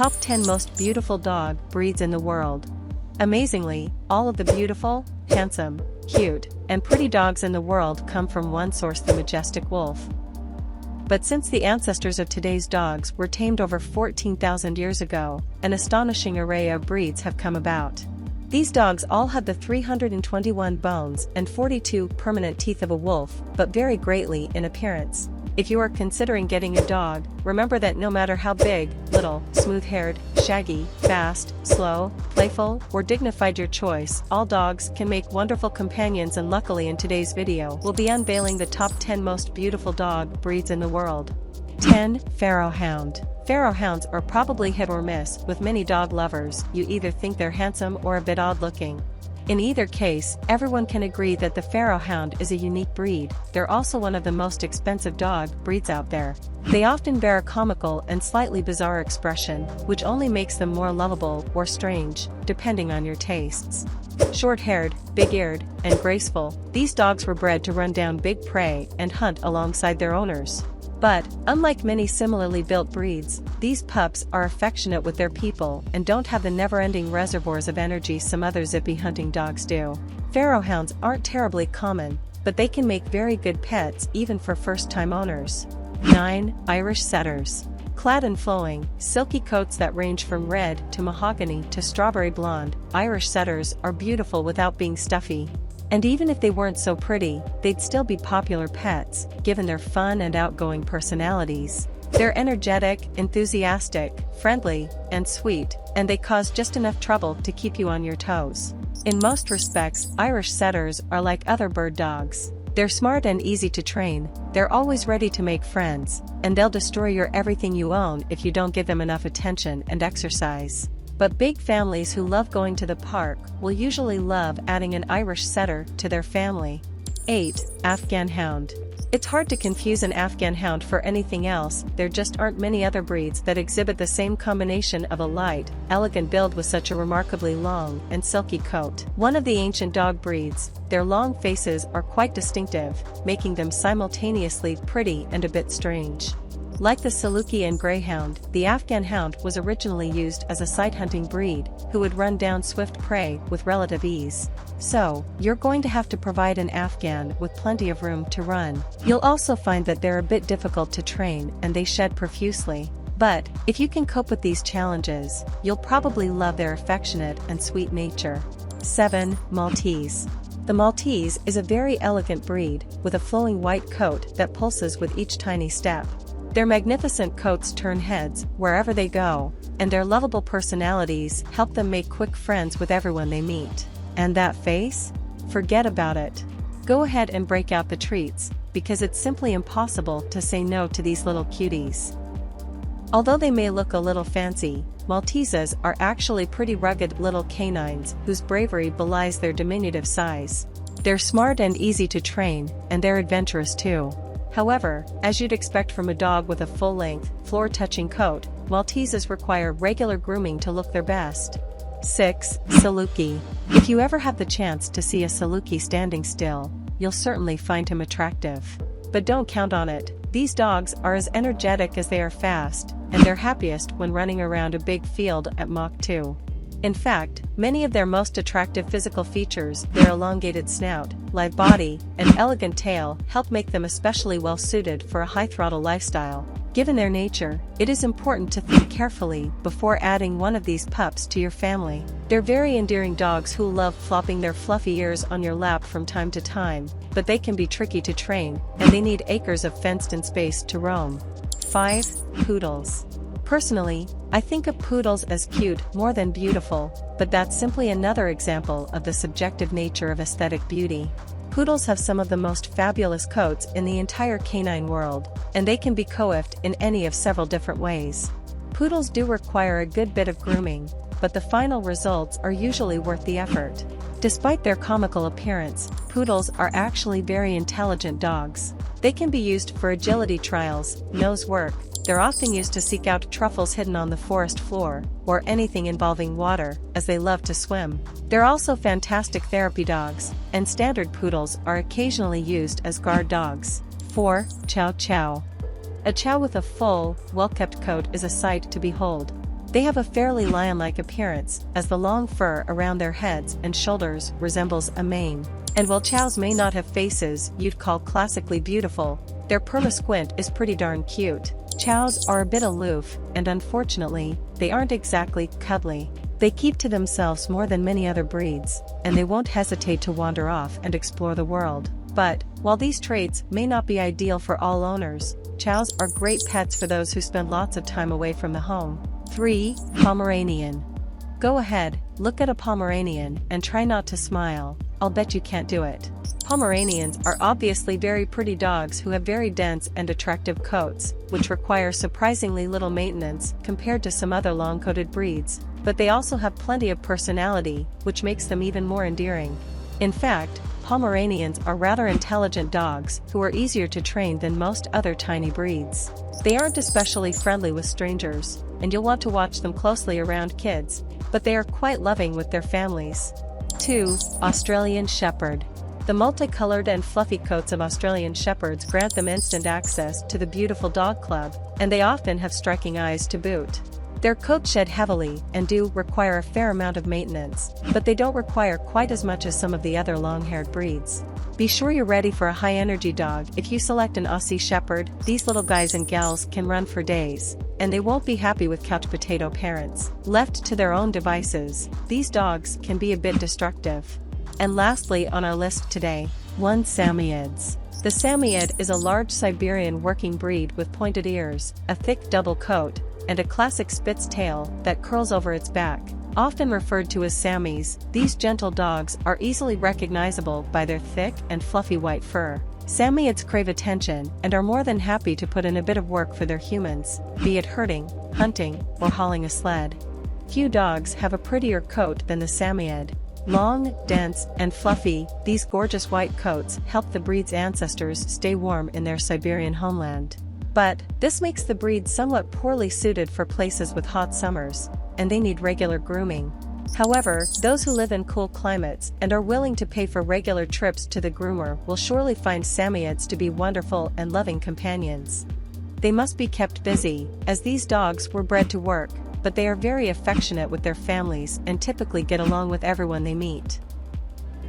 Top 10 Most Beautiful Dog Breeds in the World. Amazingly, all of the beautiful, handsome, cute, and pretty dogs in the world come from one source, the majestic wolf. But since the ancestors of today's dogs were tamed over 14,000 years ago, an astonishing array of breeds have come about. These dogs all have the 321 bones and 42 permanent teeth of a wolf, but vary greatly in appearance. If you are considering getting a dog, remember that no matter how big, little, smooth-haired, shaggy, fast, slow, playful, or dignified your choice, all dogs can make wonderful companions, and luckily in today's video we'll be unveiling the top 10 most beautiful dog breeds in the world. 10. Pharaoh Hound. Pharaoh Hounds are probably hit or miss with many dog lovers. You either think they're handsome or a bit odd-looking. In either case, everyone can agree that the Pharaoh Hound is a unique breed. They're also one of the most expensive dog breeds out there. They often bear a comical and slightly bizarre expression, which only makes them more lovable or strange, depending on your tastes. Short-haired, big-eared, and graceful, these dogs were bred to run down big prey and hunt alongside their owners. But, unlike many similarly built breeds, these pups are affectionate with their people and don't have the never-ending reservoirs of energy some other zippy hunting dogs do. Pharaoh Hounds aren't terribly common, but they can make very good pets even for first-time owners. 9. Irish Setters. Clad in flowing, silky coats that range from red to mahogany to strawberry blonde, Irish Setters are beautiful without being stuffy. And even if they weren't so pretty, they'd still be popular pets, given their fun and outgoing personalities. They're energetic, enthusiastic, friendly, and sweet, and they cause just enough trouble to keep you on your toes. In most respects, Irish Setters are like other bird dogs. They're smart and easy to train, they're always ready to make friends, and they'll destroy your everything you own if you don't give them enough attention and exercise. But big families who love going to the park will usually love adding an Irish Setter to their family. 8. Afghan Hound. It's hard to confuse an Afghan Hound for anything else. There just aren't many other breeds that exhibit the same combination of a light, elegant build with such a remarkably long and silky coat. One of the ancient dog breeds, their long faces are quite distinctive, making them simultaneously pretty and a bit strange. Like the Saluki and Greyhound, the Afghan Hound was originally used as a sight-hunting breed, who would run down swift prey with relative ease. So, you're going to have to provide an Afghan with plenty of room to run. You'll also find that they're a bit difficult to train and they shed profusely. But, if you can cope with these challenges, you'll probably love their affectionate and sweet nature. 7. Maltese. The Maltese is a very elegant breed, with a flowing white coat that pulses with each tiny step. Their magnificent coats turn heads wherever they go, and their lovable personalities help them make quick friends with everyone they meet. And that face? Forget about it. Go ahead and break out the treats, because it's simply impossible to say no to these little cuties. Although they may look a little fancy, Malteses are actually pretty rugged little canines whose bravery belies their diminutive size. They're smart and easy to train, and they're adventurous too. However, as you'd expect from a dog with a full-length, floor-touching coat, Malteses require regular grooming to look their best. 6. Saluki. If you ever have the chance to see a Saluki standing still, you'll certainly find him attractive. But don't count on it. These dogs are as energetic as they are fast, and they're happiest when running around a big field at Mach 2. In fact, many of their most attractive physical features, their elongated snout, lithe body, and elegant tail, help make them especially well suited for a high-throttle lifestyle. Given their nature, it is important to think carefully before adding one of these pups to your family. They're very endearing dogs who love flopping their fluffy ears on your lap from time to time, but they can be tricky to train, and they need acres of fenced-in space to roam. 5. Poodles. Personally, I think of poodles as cute more than beautiful, but that's simply another example of the subjective nature of aesthetic beauty. Poodles have some of the most fabulous coats in the entire canine world, and they can be coiffed in any of several different ways. Poodles do require a good bit of grooming, but the final results are usually worth the effort. Despite their comical appearance, poodles are actually very intelligent dogs. They can be used for agility trials, nose work. They're often used to seek out truffles hidden on the forest floor, or anything involving water, as they love to swim. They're also fantastic therapy dogs, and standard poodles are occasionally used as guard dogs. 4. Chow Chow. A chow with a full, well-kept coat is a sight to behold. They have a fairly lion-like appearance, as the long fur around their heads and shoulders resembles a mane. And while chows may not have faces you'd call classically beautiful, their perma-squint is pretty darn cute. Chows are a bit aloof, and unfortunately, they aren't exactly cuddly. They keep to themselves more than many other breeds, and they won't hesitate to wander off and explore the world. But, while these traits may not be ideal for all owners, chows are great pets for those who spend lots of time away from the home. 3. Pomeranian. Go ahead, look at a Pomeranian and try not to smile. I'll bet you can't do it. Pomeranians are obviously very pretty dogs who have very dense and attractive coats, which require surprisingly little maintenance compared to some other long-coated breeds, but they also have plenty of personality, which makes them even more endearing. In fact, Pomeranians are rather intelligent dogs who are easier to train than most other tiny breeds. They aren't especially friendly with strangers, and you'll want to watch them closely around kids, but they are quite loving with their families. 2. Australian Shepherd. The multicolored and fluffy coats of Australian Shepherds grant them instant access to the beautiful dog club, and they often have striking eyes to boot. Their coats shed heavily and do require a fair amount of maintenance, but they don't require quite as much as some of the other long-haired breeds. Be sure you're ready for a high-energy dog. If you select an Aussie Shepherd, these little guys and gals can run for days, and they won't be happy with couch potato parents. Left to their own devices, these dogs can be a bit destructive. And lastly on our list today, 1. Samoyeds. The Samoyed is a large Siberian working breed with pointed ears, a thick double coat, and a classic spitz tail that curls over its back. Often referred to as Samis, these gentle dogs are easily recognizable by their thick and fluffy white fur. Samoyeds crave attention and are more than happy to put in a bit of work for their humans, be it herding, hunting, or hauling a sled. Few dogs have a prettier coat than the Samoyed. Long, dense, and fluffy, these gorgeous white coats help the breed's ancestors stay warm in their Siberian homeland. But, this makes the breed somewhat poorly suited for places with hot summers, and they need regular grooming. However, those who live in cool climates and are willing to pay for regular trips to the groomer will surely find Samoyeds to be wonderful and loving companions. They must be kept busy, as these dogs were bred to work, but they are very affectionate with their families and typically get along with everyone they meet.